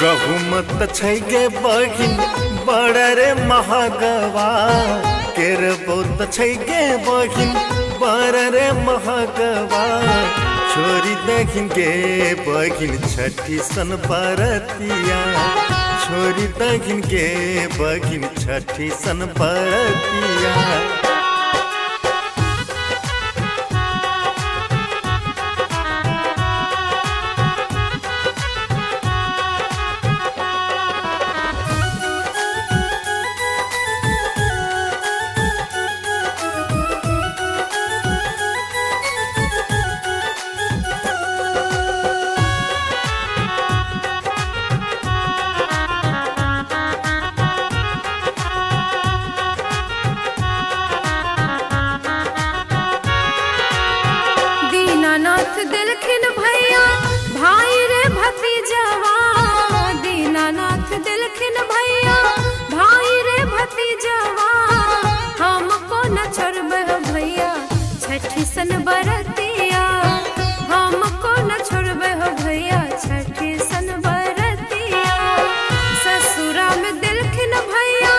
गहुमत छै गे बहिन बड़ रे महगवा केर बोत छै गे बहिन बड़ रे महगवा छोरी दहिन गे बहिन छठी सन बरतिया छोरी दहिन गे बहिन छठी सन बरतिया दिलखिन भैया भाई रे भतीजवा दीनानाथ दिलखिन भैया भाई रे भतीजवा हमको न छोड़बे भैया छठी सन बरतिया हमको न छोड़बे भैया छठी सन बरतिया ससुरा में दिलखिन भैया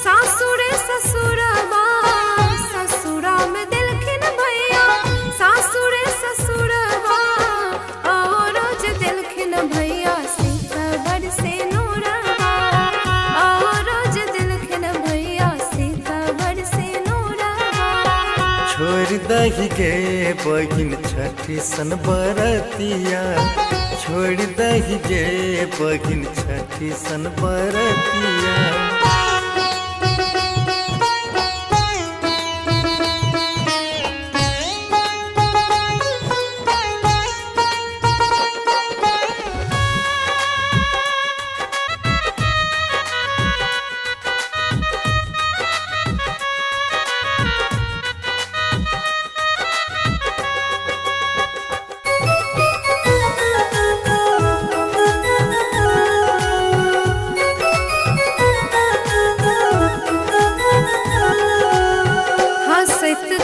सासुरे ससुरवा ससुरा में दिलखिन भैया सासुरे भैया सीतावर से नूरवा और रोज दिलखिन भैया सीतावर से नूरवा छोड़ दही गे बहिन छठी सन बरतिया छोड़ दही गे बहिन छठी सन बरतिया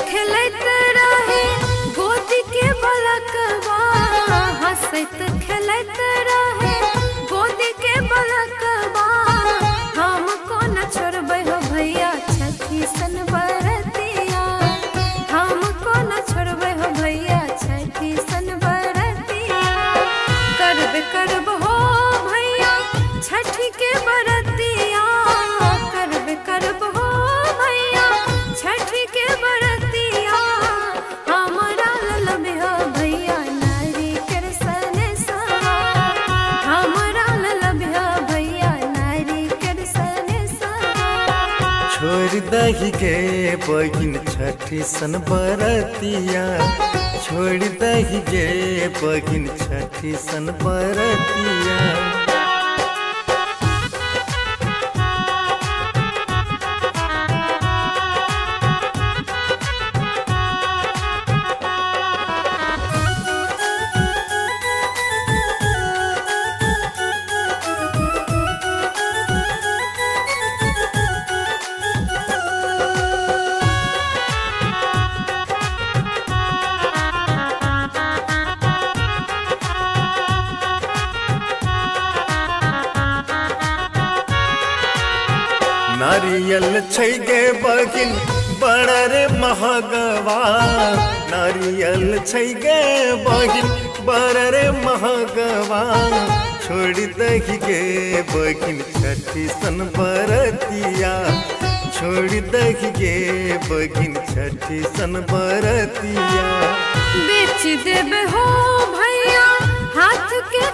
खेलत रहे गोदी के बलकवा हंसत खेलत रहे गोदी के बलकवा हमको न छोड़बे हो भैया छठी सन बरतिया हमको न छोड़बे हो भैया छठी सन बरतिया करब हो भैया छठी के बरतिया करब हो भैया छठी के बरतिया हमरा ललबिया भैया नारी कर सने सवा हमरा ललबिया भैया नारी कर सने सवा छोड़ दही गे बहिन छठी सन बरतिया छोड़ दही गे बहिन छठी सन बरतिया नारियल छै गे बहिन बड़ रे महगवा नारियल छै गे बहिन बड़ रे महगवा छोड़ दही गे बहिन छठी सन बरतिया छोड़ दही गे बहिन छठी सन बरतिया बेच देबे हो भैया हाथ के